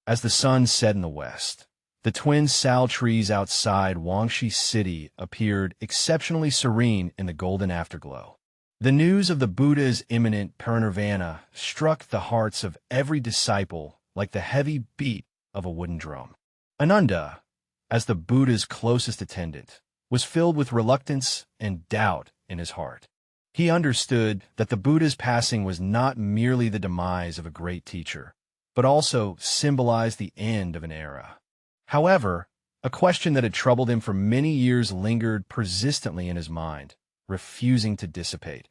As the sun set in the west, the twin sal trees outside Guangxi City appeared exceptionally serene in the golden afterglow. The news of the Buddha's imminent parinirvana struck the hearts of every disciple like the heavy beat of a wooden drum. Ananda, as the Buddha's closest attendant, was filled with reluctance and doubt in his heart. He understood that the Buddha's passing was not merely the demise of a great teacher, but also symbolized the end of an era. However, a question that had troubled him for many years lingered persistently in his mind, refusing to dissipate.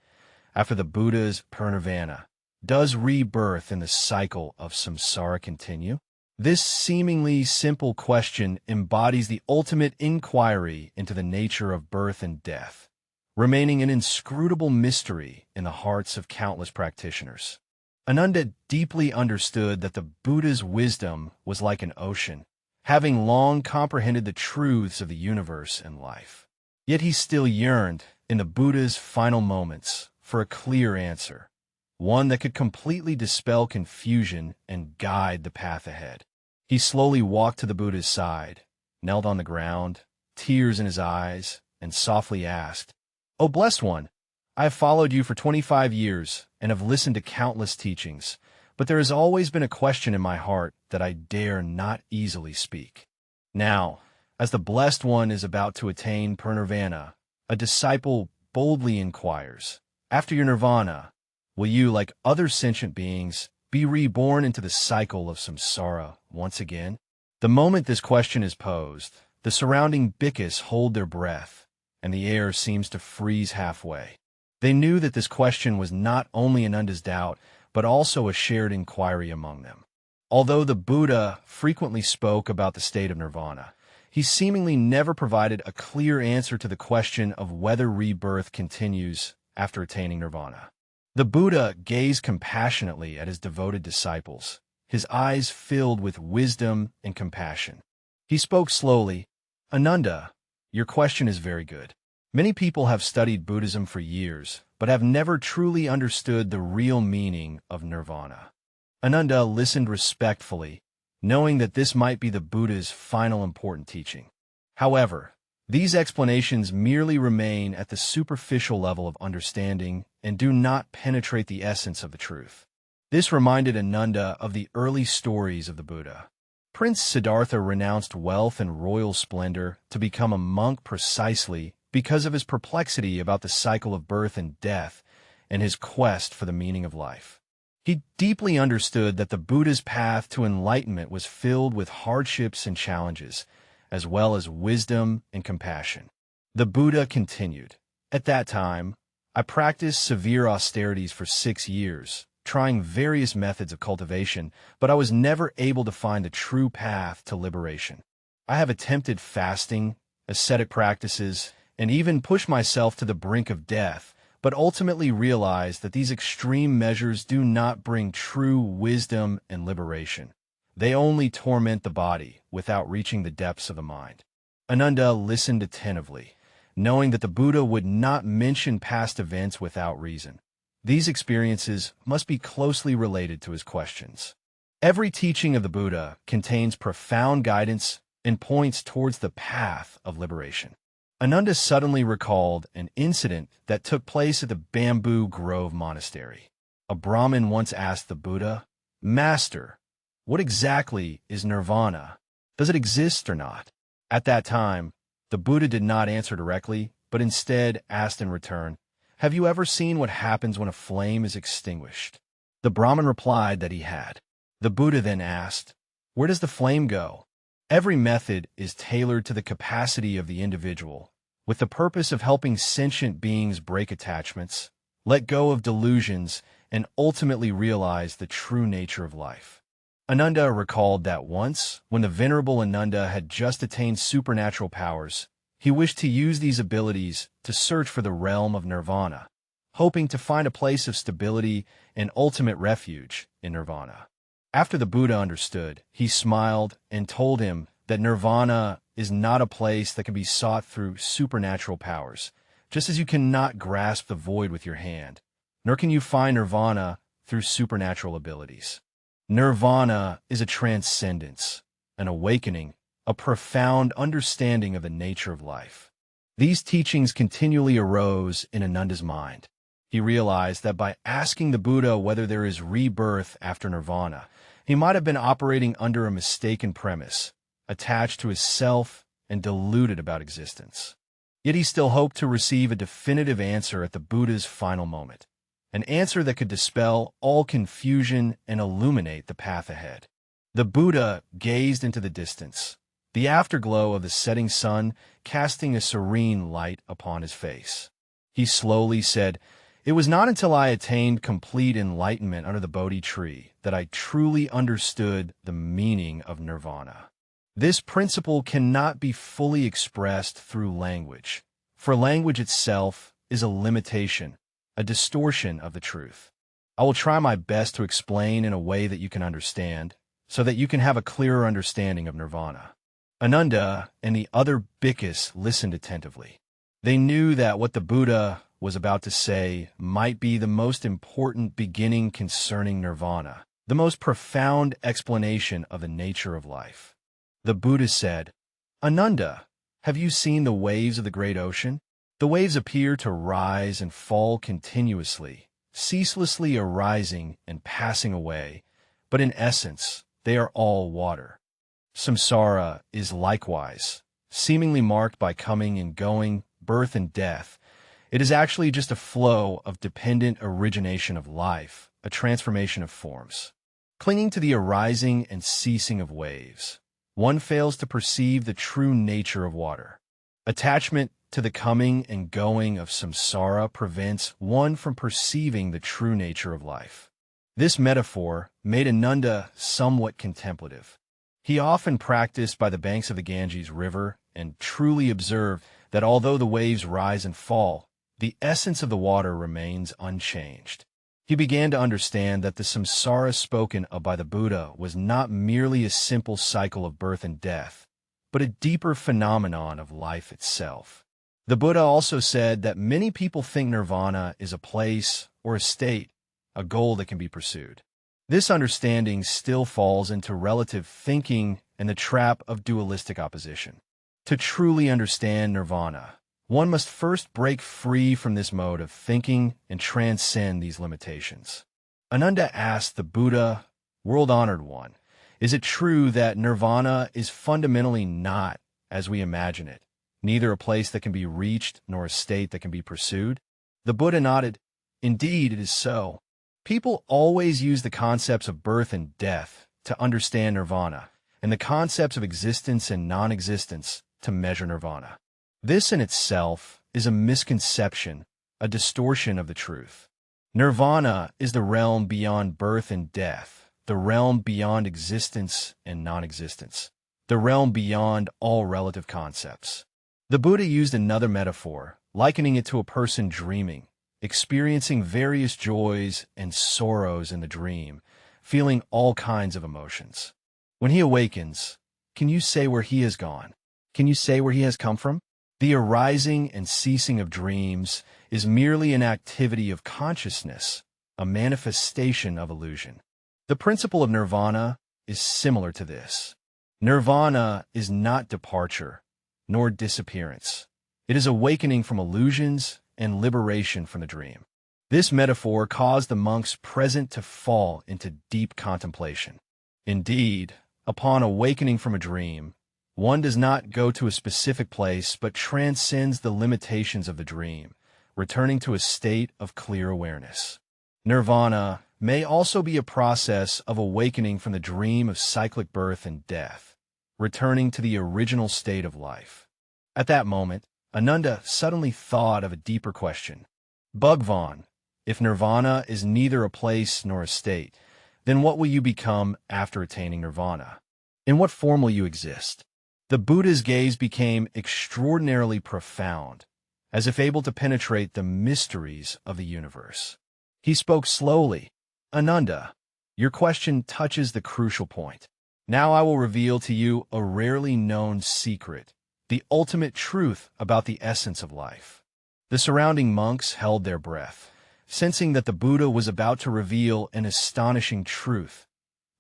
After the Buddha's parinirvana, does rebirth in the cycle of samsara continue? This seemingly simple question embodies the ultimate inquiry into the nature of birth and death, remaining an inscrutable mystery in the hearts of countless practitioners. Ananda deeply understood that the Buddha's wisdom was like an ocean, having long comprehended the truths of the universe and life. Yet he still yearned, in the Buddha's final moments, for a clear answer, one that could completely dispel confusion and guide the path ahead. He slowly walked to the Buddha's side, knelt on the ground, tears in his eyes, and softly asked, "O Blessed One, I have followed you for 25 years and have listened to countless teachings, but there has always been a question in my heart that I dare not easily speak. Now, as the Blessed One is about to attain parinirvana, a disciple boldly inquires, after your nirvana, will you, like other sentient beings, be reborn into the cycle of samsara once again?" The moment this question is posed, the surrounding bhikkhus hold their breath, and the air seems to freeze halfway. They knew that this question was not only Ananda's doubt, but also a shared inquiry among them. Although the Buddha frequently spoke about the state of nirvana, he seemingly never provided a clear answer to the question of whether rebirth continues after attaining nirvana. The Buddha gazed compassionately at his devoted disciples, his eyes filled with wisdom and compassion. He spoke slowly, "Ananda, your question is very good. Many people have studied Buddhism for years, but have never truly understood the real meaning of nirvana." Ananda listened respectfully, knowing that this might be the Buddha's final important teaching. However, these explanations merely remain at the superficial level of understanding and do not penetrate the essence of the truth. This reminded Ananda of the early stories of the Buddha. Prince Siddhartha renounced wealth and royal splendor to become a monk precisely because of his perplexity about the cycle of birth and death and his quest for the meaning of life. He deeply understood that the Buddha's path to enlightenment was filled with hardships and challenges, as well as wisdom and compassion. The Buddha continued, "At that time, I practiced severe austerities for 6 years, trying various methods of cultivation, but I was never able to find the true path to liberation. I have attempted fasting, ascetic practices, and even pushed myself to the brink of death, but ultimately realized that these extreme measures do not bring true wisdom and liberation. They only torment the body without reaching the depths of the mind." Ananda listened attentively, knowing that the Buddha would not mention past events without reason. These experiences must be closely related to his questions. Every teaching of the Buddha contains profound guidance and points towards the path of liberation. Ananda suddenly recalled an incident that took place at the Bamboo Grove Monastery. A Brahmin once asked the Buddha, "Master, what exactly is nirvana? Does it exist or not?" At that time, the Buddha did not answer directly, but instead asked in return, "Have you ever seen what happens when a flame is extinguished?" The Brahmin replied that he had. The Buddha then asked, "Where does the flame go?" Every method is tailored to the capacity of the individual, with the purpose of helping sentient beings break attachments, let go of delusions, and ultimately realize the true nature of life. Ananda recalled that once, when the Venerable Ananda had just attained supernatural powers, he wished to use these abilities to search for the realm of nirvana, hoping to find a place of stability and ultimate refuge in nirvana. After the Buddha understood, he smiled and told him that nirvana is not a place that can be sought through supernatural powers, just as you cannot grasp the void with your hand, nor can you find nirvana through supernatural abilities. Nirvana is a transcendence, an awakening, a profound understanding of the nature of life. These teachings continually arose in Ananda's mind. He realized that by asking the Buddha whether there is rebirth after nirvana, he might have been operating under a mistaken premise, attached to his self and deluded about existence. Yet he still hoped to receive a definitive answer at the Buddha's final moment, an answer that could dispel all confusion and illuminate the path ahead. The Buddha gazed into the distance, the afterglow of the setting sun casting a serene light upon his face. He slowly said, "It was not until I attained complete enlightenment under the Bodhi tree that I truly understood the meaning of nirvana. This principle cannot be fully expressed through language, for language itself is a limitation, a distortion of the truth. I will try my best to explain in a way that you can understand, so that you can have a clearer understanding of nirvana." Ananda and the other bhikkhus listened attentively. They knew that what the Buddha was about to say might be the most important beginning concerning nirvana, the most profound explanation of the nature of life. The Buddha said, "Ananda, have you seen the waves of the great ocean? The waves appear to rise and fall continuously, ceaselessly arising and passing away, but in essence, they are all water. Samsara is likewise, seemingly marked by coming and going, birth and death. It is actually just a flow of dependent origination of life, a transformation of forms. Clinging to the arising and ceasing of waves, one fails to perceive the true nature of water. Attachment to the coming and going of samsara prevents one from perceiving the true nature of life." This metaphor made Ananda somewhat contemplative. He often practiced by the banks of the Ganges River and truly observed that although the waves rise and fall, the essence of the water remains unchanged. He began to understand that the samsara spoken of by the Buddha was not merely a simple cycle of birth and death, but a deeper phenomenon of life itself. The Buddha also said that many people think nirvana is a place or a state, a goal that can be pursued. This understanding still falls into relative thinking and the trap of dualistic opposition. To truly understand nirvana, one must first break free from this mode of thinking and transcend these limitations. Ananda asked the Buddha, "World-honored one, is it true that nirvana is fundamentally not as we imagine it, neither a place that can be reached nor a state that can be pursued?" The Buddha nodded, "Indeed, it is so. People always use the concepts of birth and death to understand nirvana, and the concepts of existence and non-existence to measure nirvana. This in itself is a misconception, a distortion of the truth. Nirvana is the realm beyond birth and death, the realm beyond existence and non-existence, the realm beyond all relative concepts." The Buddha used another metaphor, likening it to a person dreaming, experiencing various joys and sorrows in the dream, feeling all kinds of emotions. When he awakens, can you say where he has gone? Can you say where he has come from? The arising and ceasing of dreams is merely an activity of consciousness, a manifestation of illusion. The principle of nirvana is similar to this. Nirvana is not departure, nor disappearance. It is awakening from illusions and liberation from the dream. This metaphor caused the monks present to fall into deep contemplation. Indeed, upon awakening from a dream, one does not go to a specific place but transcends the limitations of the dream, returning to a state of clear awareness. Nirvana may also be a process of awakening from the dream of cyclic birth and death, returning to the original state of life. At that moment, Ananda suddenly thought of a deeper question. "Bhagwan, if nirvana is neither a place nor a state, then what will you become after attaining nirvana? In what form will you exist?" The Buddha's gaze became extraordinarily profound, as if able to penetrate the mysteries of the universe. He spoke slowly. "Ananda, your question touches the crucial point. Now I will reveal to you a rarely known secret, the ultimate truth about the essence of life." The surrounding monks held their breath, sensing that the Buddha was about to reveal an astonishing truth,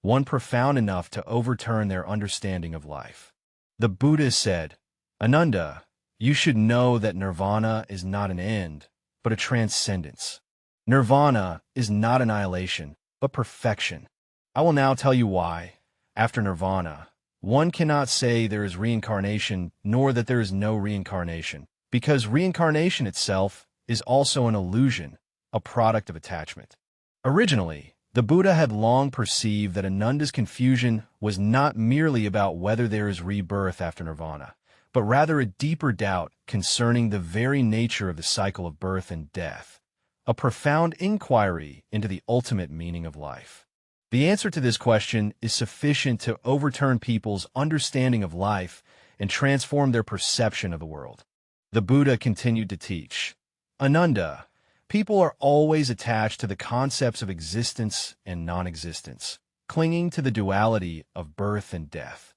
one profound enough to overturn their understanding of life. The Buddha said, "Ananda, you should know that Nirvana is not an end, but a transcendence. Nirvana is not annihilation, but perfection. I will now tell you why, after Nirvana, one cannot say there is reincarnation nor that there is no reincarnation, because reincarnation itself is also an illusion, a product of attachment." Originally, the Buddha had long perceived that Ananda's confusion was not merely about whether there is rebirth after Nirvana, but rather a deeper doubt concerning the very nature of the cycle of birth and death, a profound inquiry into the ultimate meaning of life. The answer to this question is sufficient to overturn people's understanding of life and transform their perception of the world. The Buddha continued to teach, "Ananda, people are always attached to the concepts of existence and non-existence, clinging to the duality of birth and death.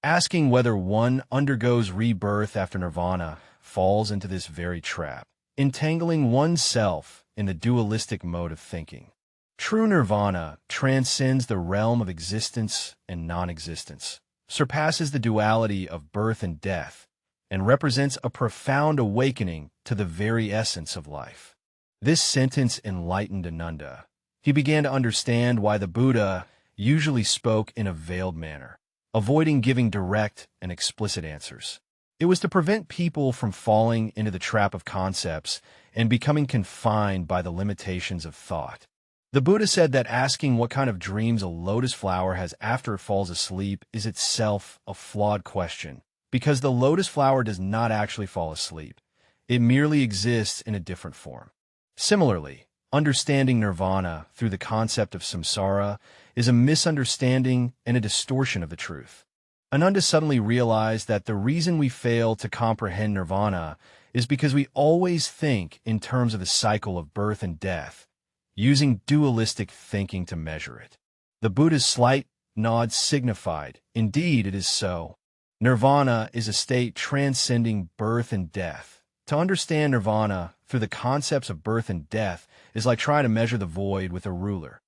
Asking whether one undergoes rebirth after Nirvana falls into this very trap, entangling oneself in the dualistic mode of thinking. True Nirvana transcends the realm of existence and non-existence, surpasses the duality of birth and death, and represents a profound awakening to the very essence of life." This sentence enlightened Ananda. He began to understand why the Buddha usually spoke in a veiled manner, avoiding giving direct and explicit answers. It was to prevent people from falling into the trap of concepts and becoming confined by the limitations of thought. The Buddha said that asking what kind of dreams a lotus flower has after it falls asleep is itself a flawed question, because the lotus flower does not actually fall asleep. It merely exists in a different form. Similarly, understanding nirvana through the concept of samsara is a misunderstanding and a distortion of the truth. Ananda suddenly realized that the reason we fail to comprehend nirvana is because we always think in terms of the cycle of birth and death, using dualistic thinking to measure it. The Buddha's slight nod signified, indeed it is so. Nirvana is a state transcending birth and death. To understand nirvana through the concepts of birth and death is like trying to measure the void with a ruler,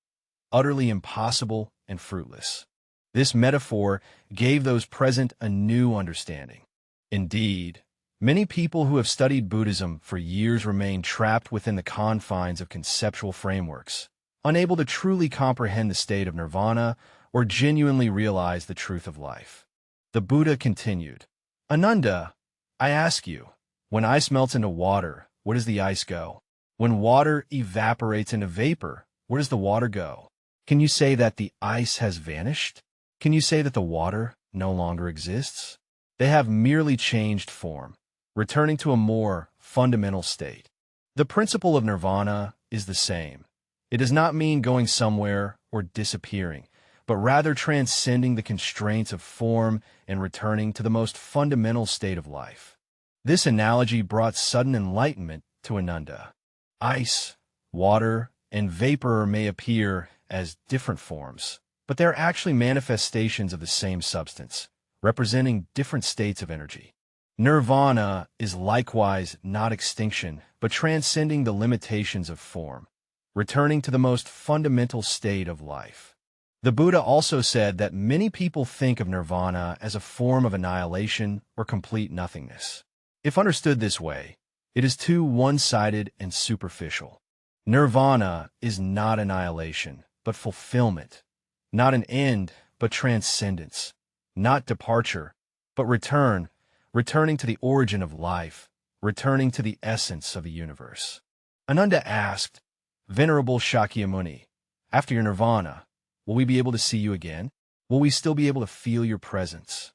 utterly impossible and fruitless. This metaphor gave those present a new understanding. Indeed, many people who have studied Buddhism for years remain trapped within the confines of conceptual frameworks, unable to truly comprehend the state of nirvana or genuinely realize the truth of life. The Buddha continued, "Ananda, I ask you, when ice melts into water, where does the ice go? When water evaporates into vapor, where does the water go? Can you say that the ice has vanished? Can you say that the water no longer exists? They have merely changed form, returning to a more fundamental state. The principle of nirvana is the same. It does not mean going somewhere or disappearing, but rather transcending the constraints of form and returning to the most fundamental state of life." This analogy brought sudden enlightenment to Ananda. Ice, water, and vapor may appear as different forms, but they are actually manifestations of the same substance, representing different states of energy. Nirvana is likewise not extinction, but transcending the limitations of form, returning to the most fundamental state of life. The Buddha also said that many people think of nirvana as a form of annihilation or complete nothingness. If understood this way, it is too one-sided and superficial. Nirvana is not annihilation, but fulfillment, not an end, but transcendence, not departure, but returning to the origin of life, returning to the essence of the universe. Ananda asked, "Venerable Shakyamuni, after your nirvana, will we be able to see you again? Will we still be able to feel your presence?"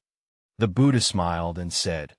The Buddha smiled and said,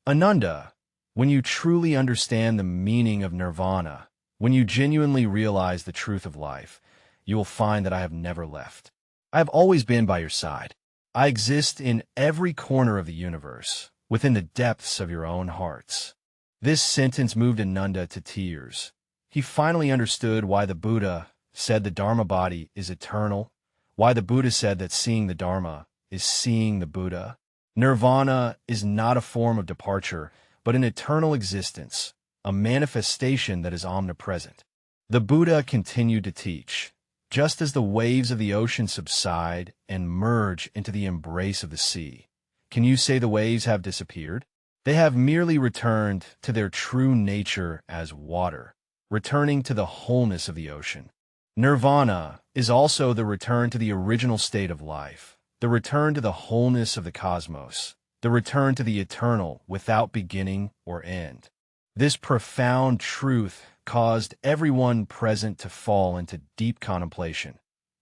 "Ananda, when you truly understand the meaning of nirvana, when you genuinely realize the truth of life, you will find that I have never left. I have always been by your side. I exist in every corner of the universe, within the depths of your own hearts." This sentence moved Ananda to tears. He finally understood why the Buddha said the Dharma body is eternal, why the Buddha said that seeing the Dharma is seeing the Buddha. Nirvana is not a form of departure, but an eternal existence, a manifestation that is omnipresent. The Buddha continued to teach, just as the waves of the ocean subside and merge into the embrace of the sea. Can you say the waves have disappeared? They have merely returned to their true nature as water, returning to the wholeness of the ocean. Nirvana is also the return to the original state of life, the return to the wholeness of the cosmos, the return to the eternal without beginning or end. This profound truth caused everyone present to fall into deep contemplation.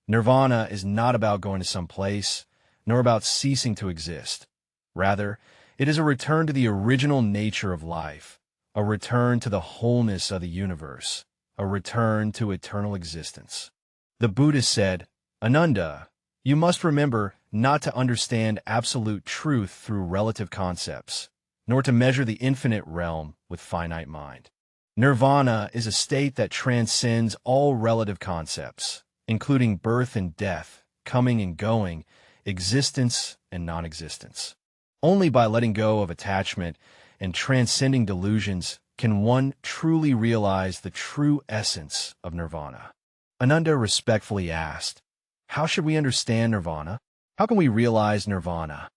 Nirvana is not about going to some place, nor about ceasing to exist. Rather, it is a return to the original nature of life, a return to the wholeness of the universe, a return to eternal existence. The Buddha said, "Ananda, you must remember not to understand absolute truth through relative concepts, nor to measure the infinite realm with finite mind. Nirvana is a state that transcends all relative concepts, including birth and death, coming and going, existence and non-existence. Only by letting go of attachment and transcending delusions can one truly realize the true essence of nirvana." Ananda respectfully asked, "How should we understand nirvana? How can we realize nirvana?"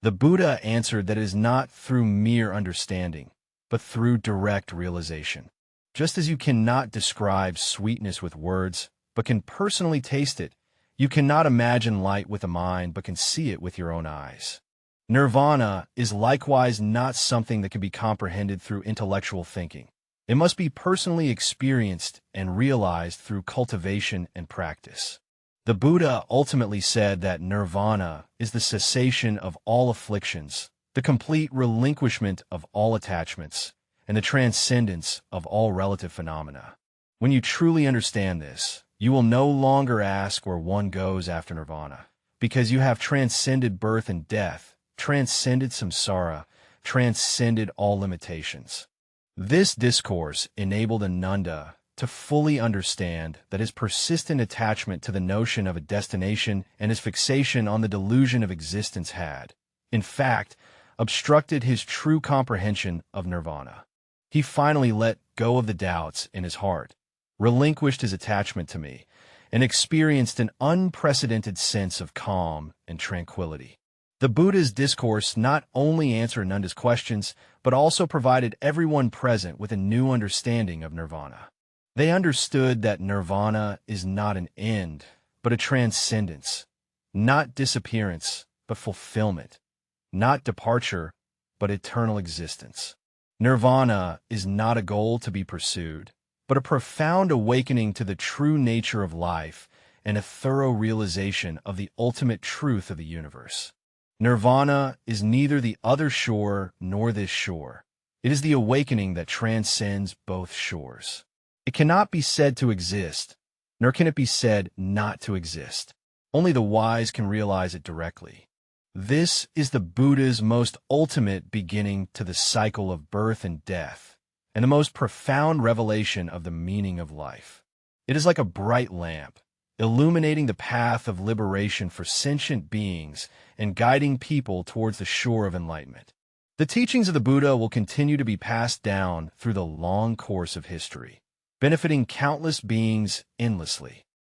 The Buddha answered that it is not through mere understanding, but through direct realization. Just as you cannot describe sweetness with words, but can personally taste it, you cannot imagine light with the mind, but can see it with your own eyes. Nirvana is likewise not something that can be comprehended through intellectual thinking. It must be personally experienced and realized through cultivation and practice. The Buddha ultimately said that nirvana is the cessation of all afflictions, the complete relinquishment of all attachments, and the transcendence of all relative phenomena. When you truly understand this, you will no longer ask where one goes after nirvana, because you have transcended birth and death, transcended samsara, transcended all limitations. This discourse enabled Ananda to fully understand that his persistent attachment to the notion of a destination and his fixation on the delusion of existence had, in fact, obstructed his true comprehension of nirvana. He finally let go of the doubts in his heart, relinquished his attachment to me, and experienced an unprecedented sense of calm and tranquility. The Buddha's discourse not only answered Ananda's questions, but also provided everyone present with a new understanding of nirvana. They understood that nirvana is not an end, but a transcendence, not disappearance, but fulfillment, not departure, but eternal existence. Nirvana is not a goal to be pursued, but a profound awakening to the true nature of life and a thorough realization of the ultimate truth of the universe. Nirvana is neither the other shore nor this shore. It is the awakening that transcends both shores. It cannot be said to exist, nor can it be said not to exist. Only the wise can realize it directly. This is the Buddha's most ultimate beginning to the cycle of birth and death, and the most profound revelation of the meaning of life. It is like a bright lamp, illuminating the path of liberation for sentient beings and guiding people towards the shore of enlightenment. The teachings of the Buddha will continue to be passed down through the long course of history, benefiting countless beings endlessly.